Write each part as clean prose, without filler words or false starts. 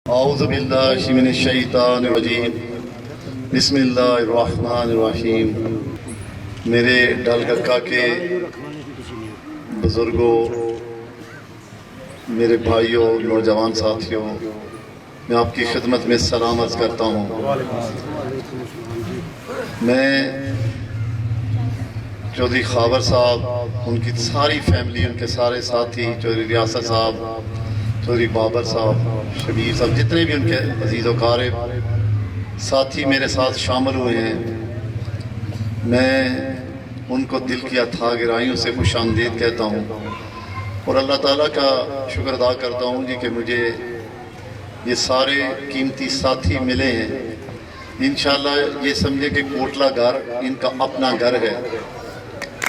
اعوذ باللہ من الشیطان الرجیم بسم اللہ الرحمن الرحیم۔ میرے ڈل ککا کے بزرگوں، میرے بھائیوں، نوجوان ساتھیوں، میں آپ کی خدمت میں سلام عرض کرتا ہوں۔ میں چودھری خاور صاحب، ان کی ساری فیملی، ان کے سارے ساتھی، چودھری ریاست صاحب، چودھری بابر صاحب، شبیر صاحب، جتنے بھی ان کے عزیز و قارب ساتھی میرے ساتھ شامل ہوئے ہیں، میں ان کو دل کی اتھاہ گہرائیوں سے خوش آمدید کہتا ہوں اور اللہ تعالیٰ کا شکر ادا کرتا ہوں کہ مجھے یہ سارے قیمتی ساتھی ملے ہیں۔ انشاءاللہ یہ سمجھے کہ کوٹلہ گھر ان کا اپنا گھر ہے۔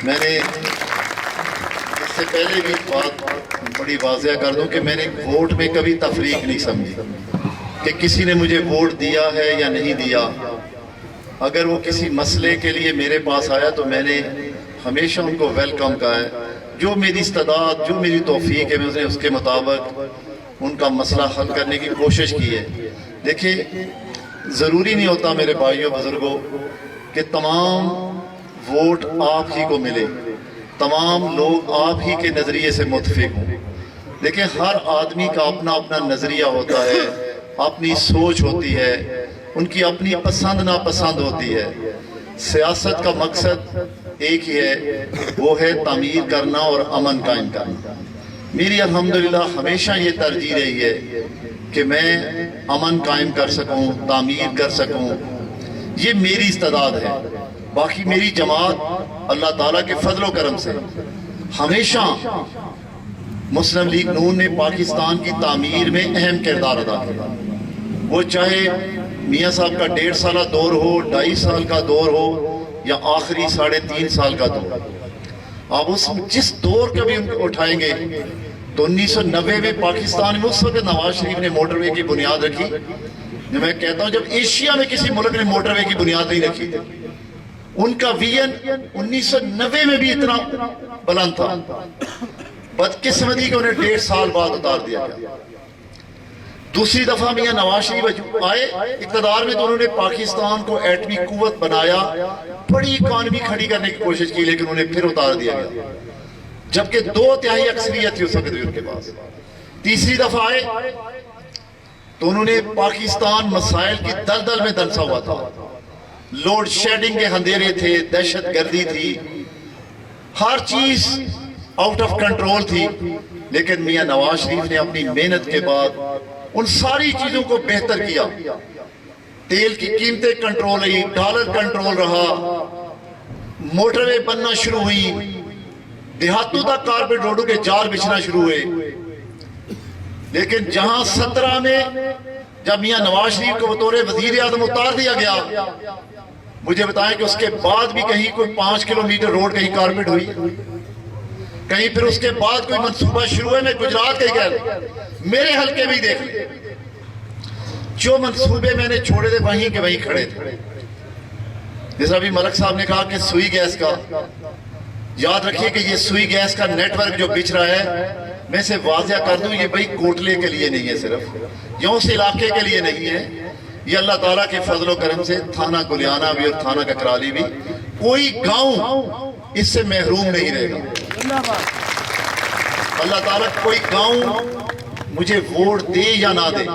میں نے اس سے پہلے بھی بات بڑی واضح کر دوں کہ میں نے ووٹ میں کبھی تفریق نہیں سمجھی کہ کسی نے مجھے ووٹ دیا ہے یا نہیں دیا۔ اگر وہ کسی مسئلے کے لیے میرے پاس آیا تو میں نے ہمیشہ ان کو ویلکم کہا ہے۔ جو میری استعداد، جو میری توفیق ہے، میں نے اس کے مطابق ان کا مسئلہ حل کرنے کی کوشش کی ہے۔ دیکھیں، ضروری نہیں ہوتا میرے بھائیوں بزرگوں کہ تمام ووٹ آپ ہی کو ملے، تمام لوگ آپ ہی کے نظریے سے متفق ہوں۔ دیکھیں، ہر آدمی کا اپنا اپنا نظریہ ہوتا ہے، اپنی سوچ ہوتی ہے، ان کی اپنی پسند ناپسند ہوتی ہے۔ سیاست کا مقصد ایک ہی ہے، وہ ہے تعمیر کرنا اور امن قائم کرنا۔ میری الحمدللہ ہمیشہ یہ ترجیح رہی ہے کہ میں امن قائم کر سکوں، تعمیر کر سکوں، یہ میری استعداد ہے۔ باقی میری جماعت اللہ تعالیٰ کے فضل و کرم سے ہمیشہ مسلم لیگ نون نے پاکستان کی تعمیر میں اہم کردار ادا کیا۔ وہ چاہے میاں صاحب کا 1.5 سالہ دور ہو، 2.5 سال کا دور ہو، یا آخری 3.5 سال کا دور۔ آپ جس دور کا بھی ان کو اٹھائیں گے تو 1990 میں پاکستان میں اس وقت نواز شریف نے موٹر وے کی بنیاد رکھی۔ جو میں کہتا ہوں، جب ایشیا میں کسی ملک نے موٹر وے کی بنیاد نہیں رکھی، ان کا ویژن 1990 میں بھی اتنا بلند تھا، بدقسمتی کہ انہیں 1.5 سال بعد اتار دیا گیا۔ دوسری دفعہ میاں نواز شریف آئے اقتدار میں تو انہوں نے پاکستان کو ایٹمی قوت بنایا، بڑی اکانومی کھڑی کرنے کی کوشش کی، لیکن انہیں پھر اتار دیا گیا، جبکہ 2/3 اکثریت تھی اس وقت بھی ان کے پاس۔ تیسری دفعہ آئے تو انہوں نے پاکستان مسائل کی دلدل میں دنسا ہوا تھا، لوڈ شیڈنگ کے اندھیرے تھے، دہشت گردی تھی، ہر چیز آؤٹ آف کنٹرول تھی، لیکن میاں نواز شریف نے اپنی محنت کے بعد ان ساری چیزوں کو بہتر کیا۔ تیل کی قیمتیں کنٹرول رہی، ڈالر کنٹرول رہا، موٹر وے بننا شروع ہوئی، دیہاتوں تک کارپیٹ روڈوں کے جال بچھنا شروع ہوئے۔ لیکن جہاں 17 میں جب میاں نواز شریف کو بطور وزیر اعظم اتار دیا گیا، مجھے بتائیں کہ اس کے بعد بھی کہیں کوئی 5 کلومیٹر روڈ کہیں کارپیٹ ہوئی، کہیں پھر اس کے بعد کوئی منصوبہ شروع ہے۔ میں گجرات کا ہی کہہ رہا ہوں، میرے حلقے بھی دیکھ لیں، جو منصوبے میں نے چھوڑے تھے وہیں کے وہیں کھڑے تھے۔ جیسا ابھی ملک صاحب نے کہا کہ سوئی گیس کا، یاد رکھیے کہ یہ سوئی گیس کا نیٹ ورک جو بچ رہا ہے، میں اسے واضح کر دوں، یہ بھائی کوٹلے کے لیے نہیں ہے، صرف یوں سے علاقے کے لیے نہیں ہے، یہ اللہ تعالیٰ کے فضل و کرم سے تھانہ گلیانہ بھی اور تھانہ ککرالی بھی، کوئی گاؤں اس سے محروم نہیں رہے گا۔ اللہ تعالیٰ کوئی گاؤں مجھے ووٹ دے یا نہ دے،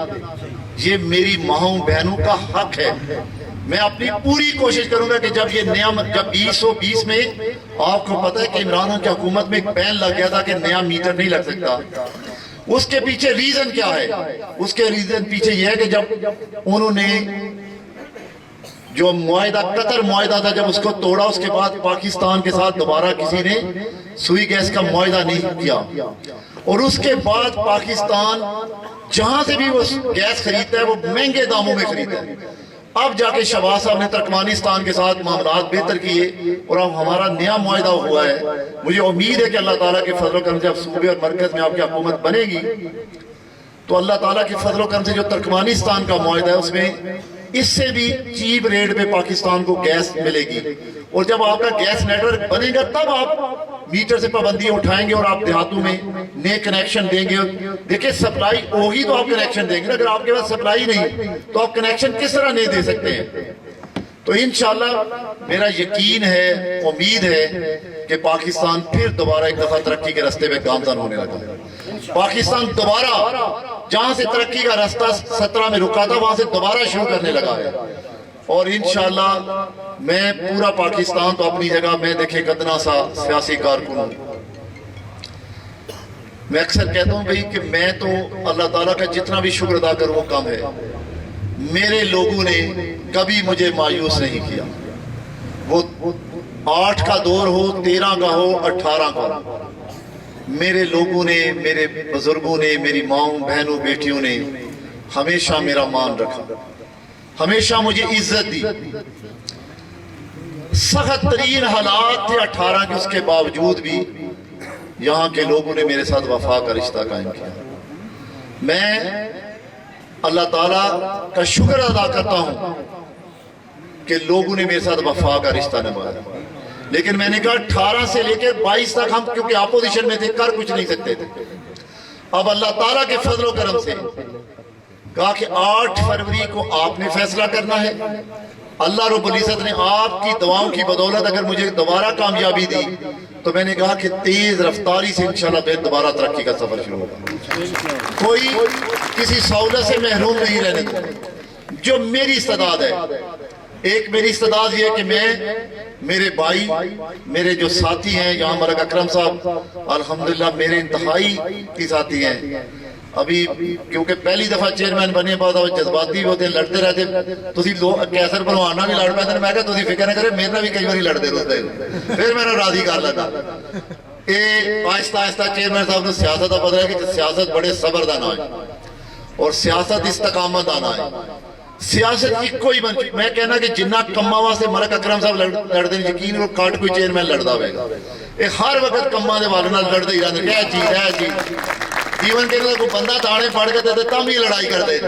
یہ میری ماؤں بہنوں کا حق ہے۔ میں اپنی پوری کوشش کروں گا کہ جب یہ نیا، جب 2020 میں آپ کو پتہ ہے کہ عمران خان کی حکومت میں ایک بین لگ گیا تھا کہ نیا میٹر نہیں لگ سکتا، اس کے پیچھے ریزن کیا ہے؟ اس کے ریزن پیچھے یہ ہے کہ جب انہوں نے جو معاہدہ، قطر معاہدہ تھا، جب اس کو توڑا، اس کے بعد پاکستان کے ساتھ دوبارہ کسی نے سوئی گیس کا معاہدہ نہیں کیا، اور اس کے بعد پاکستان جہاں سے بھی وہ گیس خریدتا ہے وہ مہنگے داموں میں خریدتا ہے۔ اب جا کے شہباز صاحب نے ترکمانستان کے ساتھ معاملات بہتر کیے اور اب ہمارا نیا معاہدہ ہوا ہے۔ مجھے امید ہے کہ اللہ تعالیٰ کے فضل و کرم سے اب صوبے اور مرکز میں آپ کی حکومت بنے گی تو اللہ تعالیٰ کے فضل و کرم سے جو ترکمانستان کا معاہدہ ہے اس میں اس سے بھی چیپ ریٹ پہ پاکستان کو گیس ملے گی. اور جب آپ کا گیس نیٹ ورک بنے گا تب آپ میٹر سے پابندیاں اٹھائیں گے اور آپ دیہاتوں میں نئے کنیکشن دیں گے. دیکھیں سپلائی ہوگی تو آپ کنیکشن دیں گے, اگر آپ کے پاس سپلائی نہیں تو آپ کنیکشن کس طرح نہیں دے سکتے ہیں. تو انشاءاللہ میرا یقین ہے, امید ہے کہ پاکستان پھر دوبارہ ایک دفعہ ترقی کے راستے پہ گامزن ہونے لگا. پاکستان دوبارہ جہاں سے ترقی کا راستہ 17 میں رکا تھا وہاں سے دوبارہ شروع کرنے لگا ہے. اور انشاءاللہ میں پورا پاکستان تو اپنی جگہ, میں دیکھیں کتنا سا سیاسی کارکن ہوں. میں اکثر کہتا ہوں بھئی کہ میں تو اللہ تعالیٰ کا جتنا بھی شکر ادا کروں وہ کم ہے. میرے لوگوں نے کبھی مجھے مایوس نہیں کیا. وہ 8 کا دور ہو, 13 کا ہو, 18 کا ہو, میرے لوگوں نے, میرے بزرگوں نے, میری ماؤں بہنوں بیٹیوں نے ہمیشہ میرا مان رکھا, ہمیشہ مجھے عزت دی. سخت ترین حالات تھے 18 کے, اس کے باوجود بھی یہاں کے لوگوں نے میرے ساتھ وفا کا رشتہ قائم کیا. میں اللہ تعالیٰ کا شکر ادا کرتا ہوں کہ لوگوں نے میرے ساتھ وفا کا رشتہ نبھایا. لیکن میں نے کہا 18 سے لے کے 22 تک ہم کیونکہ اپوزیشن میں تھے, کر کچھ نہیں سکتے تھے. اب اللہ تعالیٰ کے فضل و کرم سے کہا کہ 8 فروری کو آپ نے فیصلہ کرنا ہے. اللہ رب العزت نے آپ کی دعاؤں کی بدولت اگر مجھے دوبارہ کامیابی دی تو میں نے کہا کہ تیز رفتاری سے انشاءاللہ پھر دوبارہ ترقی کا سفر شروع ہوگا. کوئی کسی سہولت سے محروم نہیں رہنے دوں. جو میری استعداد ہے, ایک میری استعداد یہ ہے کہ میں, میرے بھائی, میرے جو ساتھی ہیں یہاں مرک اکرم صاحب الحمدللہ میرے انتہائی کی ساتھی ہیں. ابھی کیونکہ پہلی دفعہ چیئرمین بنے بعد جذباتی ہوتے ہیں, لڑتے رہتے. تسی کیسر بنوانا بھی لڑ پہ, میں کہا تسی فکر نہ کرے, میرے بھی کئی باری لڑتے رہتے, پھر میں نے راضی کر لیتا. آہستہ آہستہ چیئرمین صاحب نے سیاست کا پتہ ہے کہ سیاست بڑے صبر دا نام ہے اور سیاست استقامت آنا ہے. سیاست کی کوئی بن, میں کہنا کہ جنہ کما واسطے مرک اکرم صاحب لڑتے ہیں, یقین کو کاٹ کوئی چیئرمین لڑتا ہوئے گا. ہر وقت کما دے والے نال لڑتے ہی رہتے, کیا چیز ہے چیز. ایون کہ کوئی بندہ تھانے پڑ کے دیتے تم ہی لڑائی کرتے,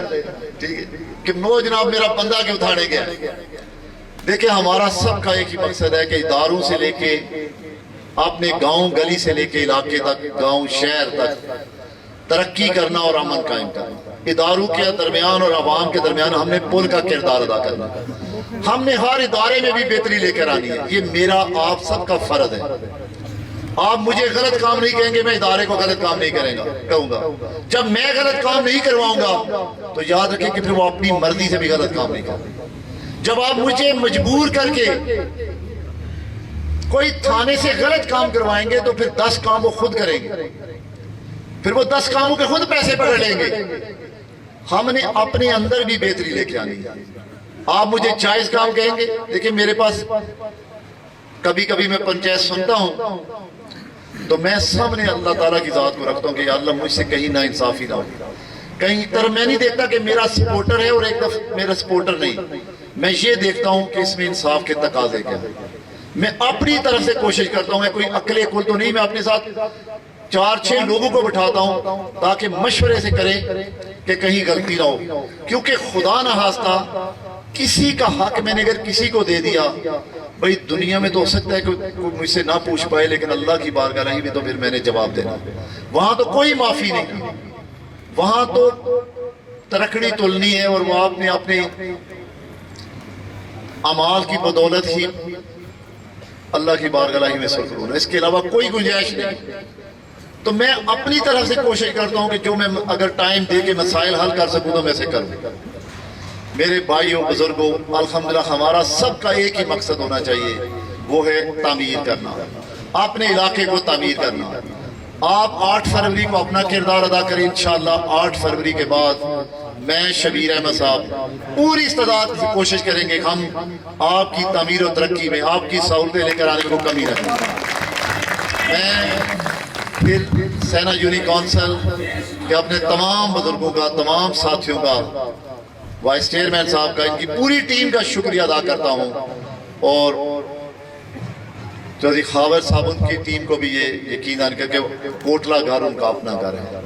ٹھیک ہے کہ نو جناب میرا بندہ کیوں تھانے گیا. دیکھیں ہمارا سب کا ایک ہی مقصد ہے کہ اداروں سے لے کے اپنے گاؤں گلی سے لے کے علاقے تک, گاؤں شہر تک ترقی کرنا اور امن قائم کرنا. اداروں کے درمیان اور عوام کے درمیان ہم نے پل کا کردار ادا کرنا. ہم نے ہر ادارے میں بھی بہتری لے کر آنی ہے. یہ میرا آپ سب کا فرض ہے. آپ مجھے غلط کام نہیں کہیں گے, میں ادارے کو غلط کام نہیں کہوں گا. جب میں غلط کام نہیں کرواؤں گا تو یاد رکھیں کہ پھر وہ اپنی مرضی سے بھی غلط کام نہیں کریں. جب آپ مجھے مجبور کر کے کوئی تھانے سے غلط کام کروائیں گے تو پھر 10 کام وہ خود کریں گے, پھر وہ 10 کاموں کے خود پیسے پکڑ لیں گے. ہم نے اپنے اندر بھی بہتری لے کے آنی ہے. آپ مجھے جائز کام کہیں گے, دیکھیں میرے پاس کبھی کبھی میں پنچایت سنتا ہوں تو میں سامنے اللہ تعالیٰ کی ذات کو رکھتا ہوں کہ یا اللہ مجھ سے کہیں نا انصافی نہ ہو. کہیں طرح میں نہیں دیکھتا کہ میرا سپورٹر ہے اور ایک دفعہ میرا سپورٹر نہیں, میں یہ دیکھتا ہوں کہ اس میں انصاف کے تقاضے کیا. میں اپنی طرف سے کوشش کرتا ہوں, میں کوئی عقل کل تو نہیں, میں اپنے ساتھ 4-6 لوگوں کو بٹھاتا ہوں تاکہ مشورے سے کریں کہ کہیں غلطی نہ ہو. کیونکہ خدا نہ خواستہ کسی کا حق میں نے اگر کسی کو دے دیا, بھئی دنیا میں تو ہو سکتا ہے کہ کوئی مجھ سے نہ پوچھ پائے, لیکن اللہ کی بارگاہ نہیں بھی تو پھر میں نے جواب دینا. وہاں تو کوئی معافی نہیں, وہاں تو ترکڑی تلنی ہے اور وہ آپ نے اپنے اعمال کی بدولت ہی اللہ کی بارگاہ میں سرخر ہونا, اس کے علاوہ کوئی گنجائش نہیں. تو میں اپنی طرف سے کوشش کرتا ہوں کہ جو میں اگر ٹائم دے کے مسائل حل کر سکوں تو میں سے کروں. میرے بھائیوں بزرگوں, الحمدللہ ہمارا سب کا ایک ہی مقصد ہونا چاہیے, وہ ہے تعمیر کرنا, اپنے علاقے کو تعمیر کرنا. آپ 8 فروری کو اپنا کردار ادا کریں. انشاءاللہ 8 فروری کے بعد میں شبیر احمد صاحب پوری استعداد سے کوشش کریں گے کہ ہم آپ کی تعمیر و ترقی میں آپ کی سہولتیں لے کر آنے کو کمی رکھیں. میں پھر سینا یونی کونسل کے اپنے تمام بزرگوں کا, تمام ساتھیوں کا, وائس چیئرمین صاحب کا, ان کی پوری ٹیم کا شکریہ ادا کرتا ہوں. اور چودھری خاور صاحب ان کی ٹیم کو بھی یہ یقیناً کہ کوٹلہ گھر ان کا اپنا گھر ہے,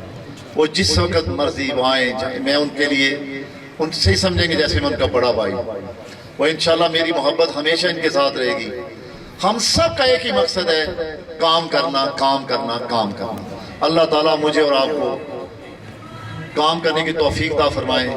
وہ جس وقت مرضی وہ آئیں. میں ان کے لیے ان سے ہی سمجھیں گے جیسے میں ان کا بڑا بھائی. وہ انشاءاللہ میری محبت ہمیشہ ان کے ساتھ رہے گی. ہم سب کا ایک ہی مقصد ہے، کام کرنا کام کرنا کام کرنا. اللہ تعالیٰ مجھے اور آپ کو کام کرنے کی توفیق عطا فرمائے.